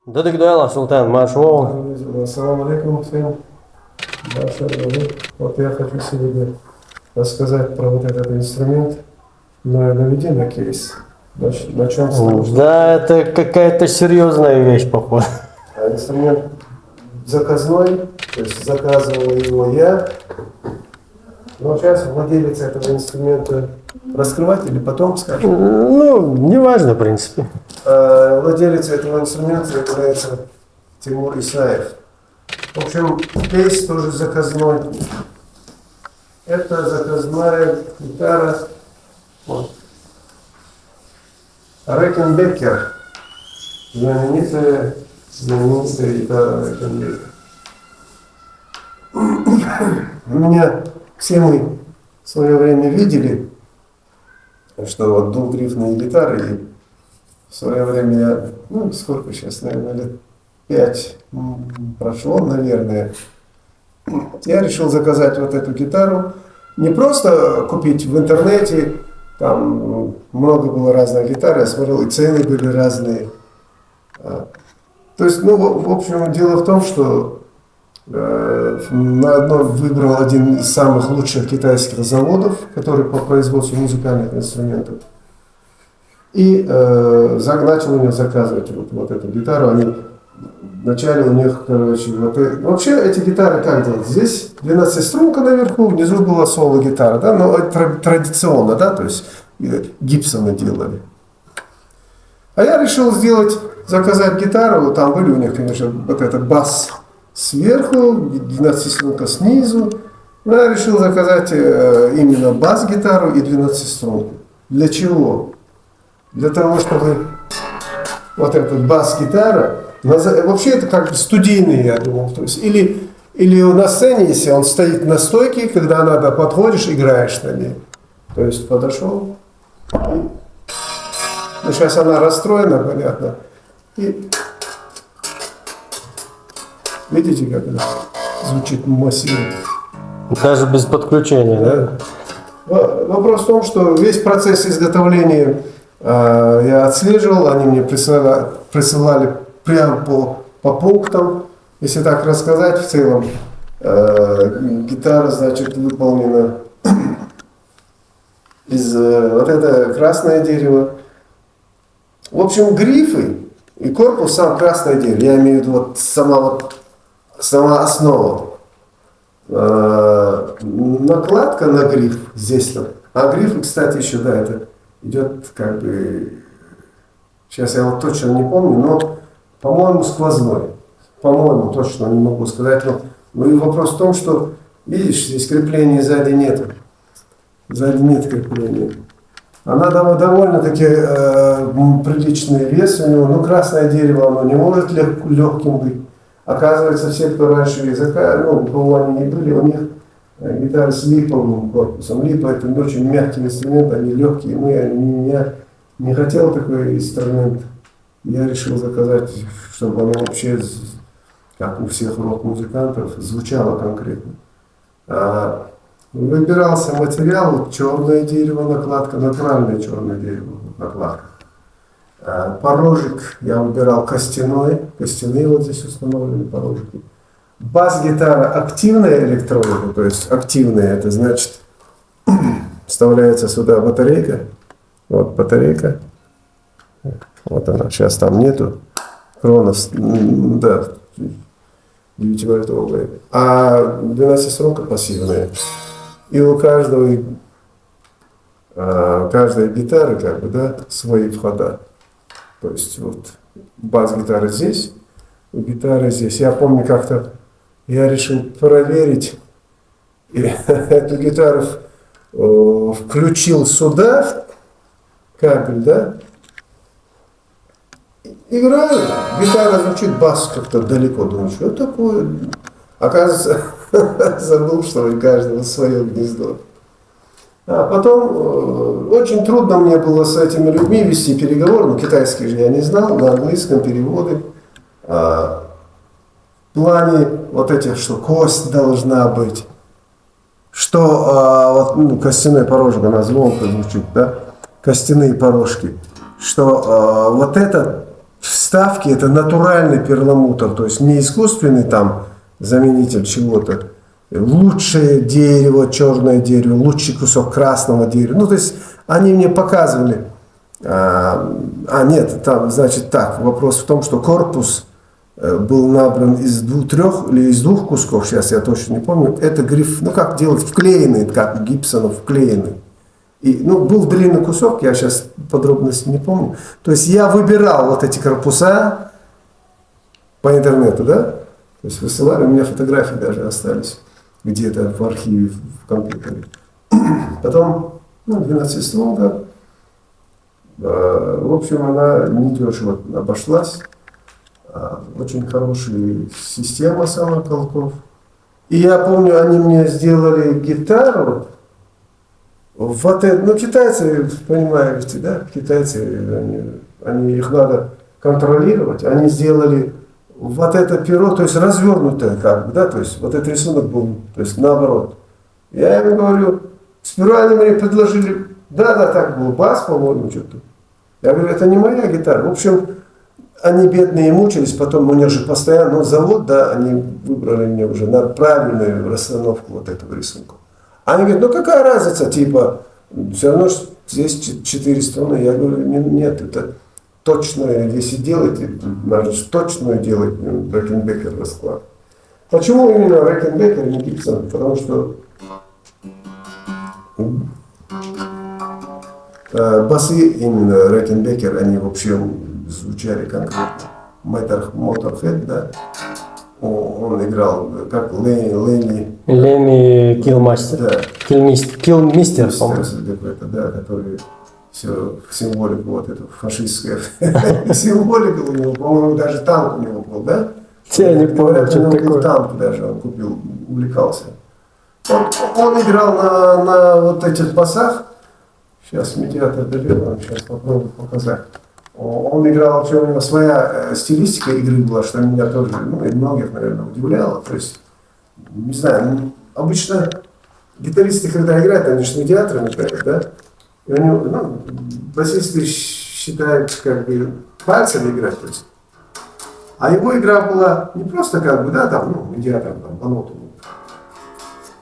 Dadık Doyala Султан, Машоу. Ассаламу алейкум всем. Вот я хочу сегодня рассказать про вот этот инструмент. Наведи на кейс. На чем стоит? Да, это какая-то серьезная вещь, походу. Инструмент заказной, то есть заказывал его я. Но сейчас владелец этого инструмента раскрывать или потом скажем? Ну, неважно, в принципе. Владелец этого инструмента является Тимур Исаев. В общем, кейс тоже заказной. Это заказная гитара. Вот. Рекенбекер. Знаменитая гитара Рекенбекер. У меня все мы в свое время видели, что вот двухгрифные гитары, и в свое время я, сколько сейчас, наверное, лет 5 прошло, наверное, я решил заказать вот эту гитару. Не просто купить в интернете, там много было разных гитар, я смотрел, и цены были разные. То есть, в общем, дело в том, что на одной выбрал один из самых лучших китайских заводов, который по производству музыкальных инструментов. И начал у него заказывать вот эту гитару. Они вначале у них, вообще эти гитары как делать? Здесь 12-струнка наверху, внизу была соло-гитара, да, но это традиционно, да, то есть гибсоны делали. А я решил заказать гитару, там были у них, конечно, вот этот бас сверху, 12-струнка снизу. Но я решил заказать именно бас-гитару и 12-струнку. Для чего? Для того, чтобы вот эта бас-гитара, вообще это как бы студийный, я думал. То есть, или на сцене, если он стоит на стойке, когда надо, подходишь, играешь на ней. То есть подошел. Сейчас она расстроена, понятно. И видите, как она звучит массивно. Даже без подключения, да? Вопрос в том, что весь процесс изготовления я отслеживал, они мне присылали прямо по пунктам. Если так рассказать, в целом гитара, значит, выполнена из вот это красное дерево. В общем, грифы и корпус сам красное дерево. Я имею в виду сама основа. Накладка на гриф здесь. А гриф, кстати, еще, да, это идет как бы, сейчас я вот точно не помню, но, по-моему, сквозной. По-моему, точно не могу сказать. Но и вопрос в том, что, видишь, здесь крепления сзади нет. Сзади нет крепления. Она довольно-таки приличный вес у него. Красное дерево, оно не может легким быть. Оказывается, все, кто раньше языка, у кого они не были, у них гитары с липовым корпусом. Липа — это очень мягкий инструмент, они легкие. Я не хотел такой инструмент. Я решил заказать, чтобы оно вообще, как у всех рок-музыкантов, звучало конкретно. Выбирался материал: черное дерево накладка, натуральное черное дерево накладка. Порожек я выбирал костяные вот здесь установлены порожки. Бас-гитара активная электроника, то есть активная, это значит вставляется сюда батарейка, вот батарейка, вот она, сейчас там нету, Кронос, да, 9-вольтовая, а 12-струнка пассивная. И у каждой гитары как бы, да, свои входа. То есть вот бас-гитара здесь, гитара здесь. Я помню, как-то я решил проверить, и эту гитару включил сюда, кабель, да, играю, гитара звучит, бас как-то далеко, думаю, что такое? Оказывается, забыл, что у каждого свое гнездо. А потом очень трудно мне было с этими людьми вести переговоры, китайский же я не знал, на английском переводы. В плане вот этих, что кость должна быть, что костяной порожек, она звонко звучит, да, костяные порожки, что вот это вставки это натуральный перламутр, то есть не искусственный там заменитель чего-то. Лучшее дерево, черное дерево, лучший кусок красного дерева. Ну, то есть они мне показывали. Нет, там, значит, так, вопрос в том, что корпус был набран из трех или из двух кусков, сейчас я точно не помню. Это гриф, ну как делать, вклеенный, как гипсонов вклеенный. И, ну, был длинный кусок, я сейчас подробности не помню. То есть я выбирал вот эти корпуса по интернету, да? То есть высылали, у меня фотографии даже остались где-то в архиве, в компьютере. Потом, 12 стволка. В общем, она недешево обошлась. Очень хорошая система самоколков. И я помню, они мне сделали гитару. Вот это, ну, китайцы, понимаете, да? Китайцы, они их надо контролировать. Они сделали вот это перо, то есть развернутое как бы, да? То есть вот этот рисунок был, то есть наоборот. Я им говорю, сперва они мне предложили, да, так было, бас, по-моему, что-то. Я говорю, это не моя гитара. В общем, они бедные мучились, потом у них же постоянно завод, да, они выбрали мне уже на правильную расстановку вот этого рисунка. Они говорят, ну какая разница, типа, все равно здесь 4 струны. Я говорю, нет, это точное, если делаете, надо же точную делать Рекенбекер расклад. Почему именно Рекенбекер, не Гибсон? Потому что басы именно Рекенбекер, они вообще звучали конкретно. Моторхед, да, он играл как Ленни. Леми Киллмастер. Да. Киллмистер, по-моему. Какой-то, да, который все символику, вот эту фашистскую символику у него, по-моему, даже танк у него был, да? Я не помню, что такое. Танк даже он купил, увлекался. Он играл на вот этих басах. Сейчас медиатор добил, сейчас попробую показать. Он играл, вообще у него своя стилистика игры была, что меня тоже, ну и многих, наверное, удивляло. То есть, не знаю, обычно гитаристы, когда играют, они же медиаторами играют, да? И у него, басисты считают, как бы, пальцами играть, то есть. А его игра была не просто как бы, да, там, медиатор, там, по ноту.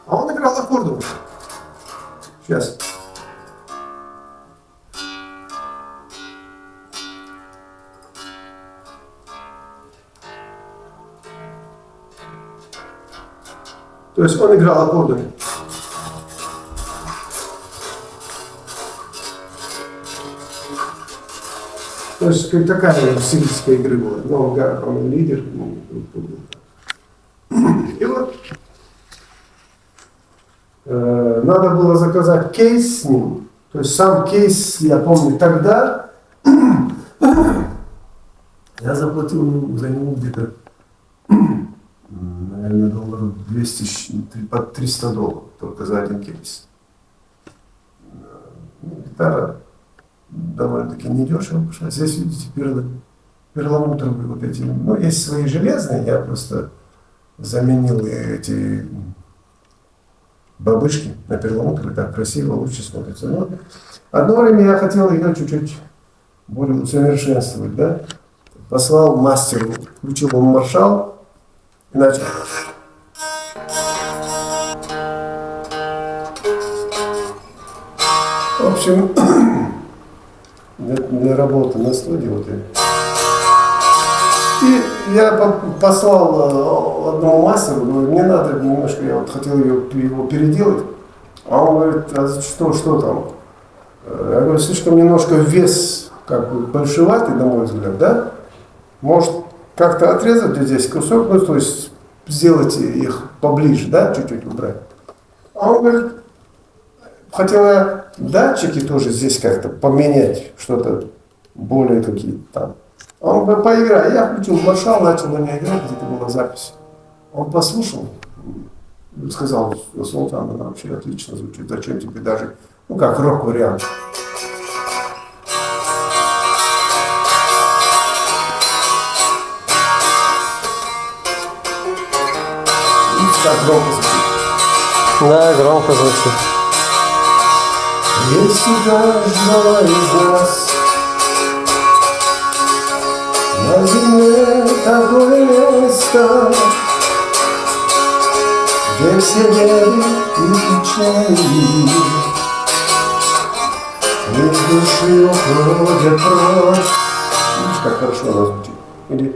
А он играл аккордом. Сейчас. То есть он играл аккордами. То есть такая стилистика игры была. Но он лидер. И вот надо было заказать кейс с ним. То есть сам кейс, я помню, тогда я заплатил за него где-то, наверное, долларов 200, под $300 только за один кейс. Гитара довольно-таки недешево пошла. Здесь, видите, перламутровые вот эти. Ну, есть свои железные, я просто заменил эти бабышки на перламутровые, так красиво, лучше смотрится. Но одно время я хотел ее чуть-чуть более усовершенствовать, да. Послал мастеру, включил он маршал и начал. В общем, для работы на студии вот и я послал одному мастеру, говорю, мне надо немножко, я вот хотел его переделать, а он говорит, а что там? Я говорю, слишком немножко вес как бы большеватый, на мой взгляд, да? Может как-то отрезать здесь кусок, ну то есть сделать их поближе, да, чуть-чуть убрать. А он говорит, хотел я датчики тоже здесь как-то поменять, что-то более какие-то там. Он говорит, поиграй. Я включил маршал, начал на ней играть, где-то была запись. Он послушал, сказал, Султан, она вообще отлично звучит, зачем тебе даже, ну как рок-вариант. Видите, как громко звучит? Да, громко звучит. Если каждого из нас На земле такое место, где все беды и печали из души уходят прочь. Видишь, как хорошо она звучит. Или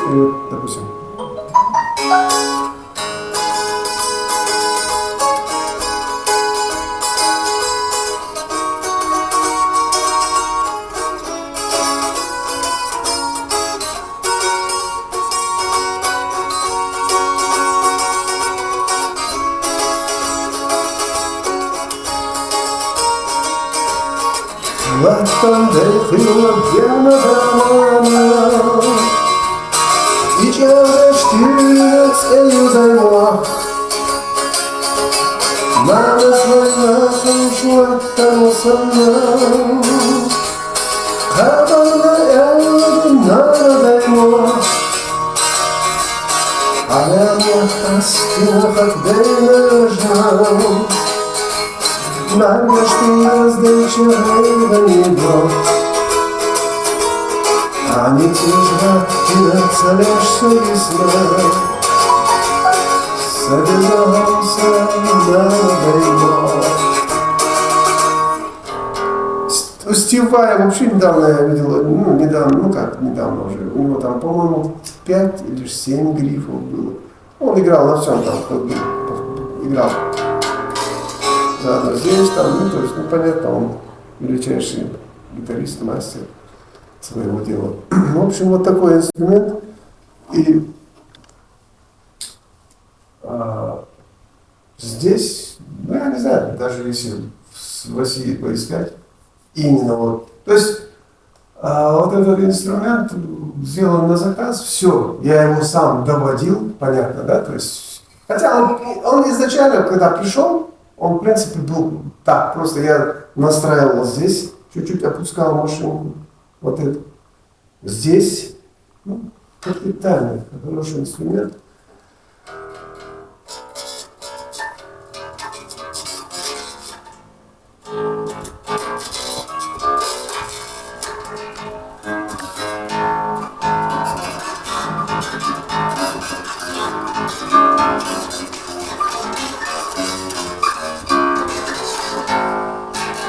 вот, допустим. Латом дыхнула пьяна домана, и чего штырит элюдаймо. Мама своя слушала там сама, кабана элюду надаймо. А я не остыла, как дэнажам. Мама, что раздача небо, а не тяжба, ты нацелешься весна. Собирался на войну. Стив Vai вообще недавно я видел, недавно уже, у него там, по-моему, 5 или 7 грифов было. Он играл на всем там, играл. Заодно здесь, там, то есть, понятно, он величайший гитарист, мастер своего дела. В общем, вот такой инструмент. И здесь, я не знаю, даже если в России поискать, именно вот, то есть, вот этот инструмент сделан на заказ, все, я его сам доводил, понятно, да, то есть, хотя он изначально, когда пришел, он, в принципе, был так, просто я настраивал здесь, чуть-чуть опускал машинку, вот это. Здесь, капитальный, хороший инструмент.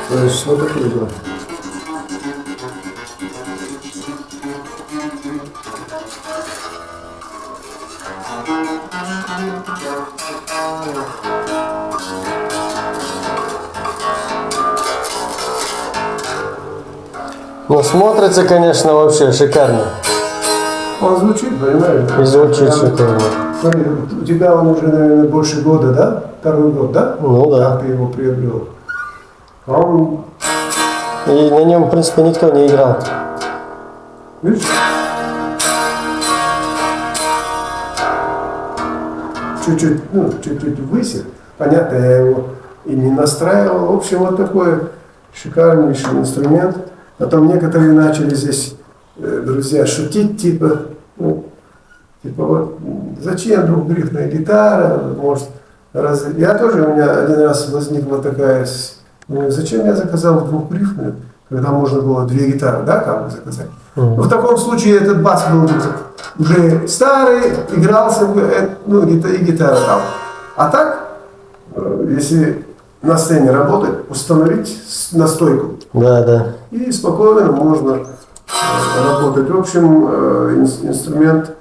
То есть вот такое дело. Ну, смотрится, конечно, вообще шикарно. Он звучит, понимаешь? И звучит шикарно. Смотри, у тебя он уже, наверное, больше года, да? Второй год, да? Ну да. Как ты его приобрел? А он, И на нем, в принципе, никто не играл. видишь? Чуть-чуть высит. Понятно, я его и не настраивал. В общем, вот такой шикарнейший инструмент. Потом некоторые начали здесь, друзья, шутить, типа вот, зачем двухгрифная гитара, может, я тоже, у меня один раз возникла такая, зачем я заказал двухгрифную, когда можно было 2 гитары, да, как бы заказать. В таком случае этот бас был уже старый, игрался бы, и гитара там. А так, если на сцене работать, установить на стойку. Да, да. И спокойно можно работать. В общем, инструмент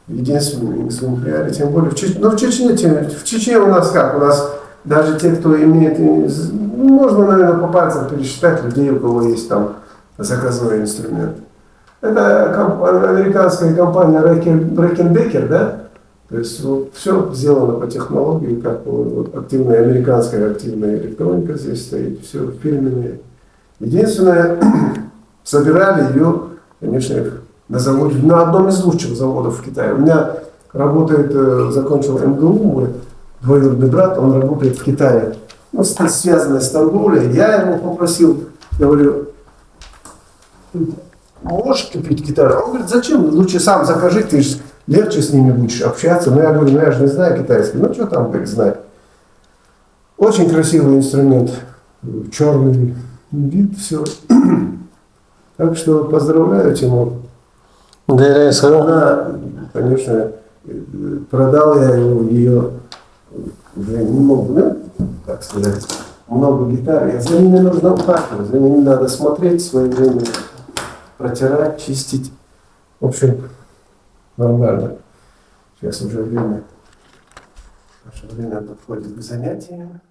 единственный в экземпляре, тем более в Чечне у нас как? У нас даже те, кто имеет, можно, наверное, по пальцам пересчитать людей, у кого есть там заказной инструмент. Это американская компания Rickenbacker, да? То есть вот, все сделано по технологии, как вот, активная американская активная электроника здесь стоит, все фирменное. Единственное, собирали ее, конечно, на заводе, на одном из лучших заводов в Китае. У меня работает, закончил МГУ, мой двоюродный брат, он работает в Китае, связанный с торговлей. Я его попросил, говорю, можешь купить гитару? Он говорит, зачем? Лучше сам закажи, ты же легче с ними будешь общаться. Но я говорю, я же не знаю китайский. Ну что там, как знать. Очень красивый инструмент, черный вид, все. Так что поздравляю, Тимур. ДРС, да? Она, конечно, продал я ее уже не могу, ну, так сказать, много гитар. И за ними нужно ухаживать, за ними надо смотреть свое время, протирать, чистить. В общем, нормально. Сейчас уже время, наше время подходит к занятиям.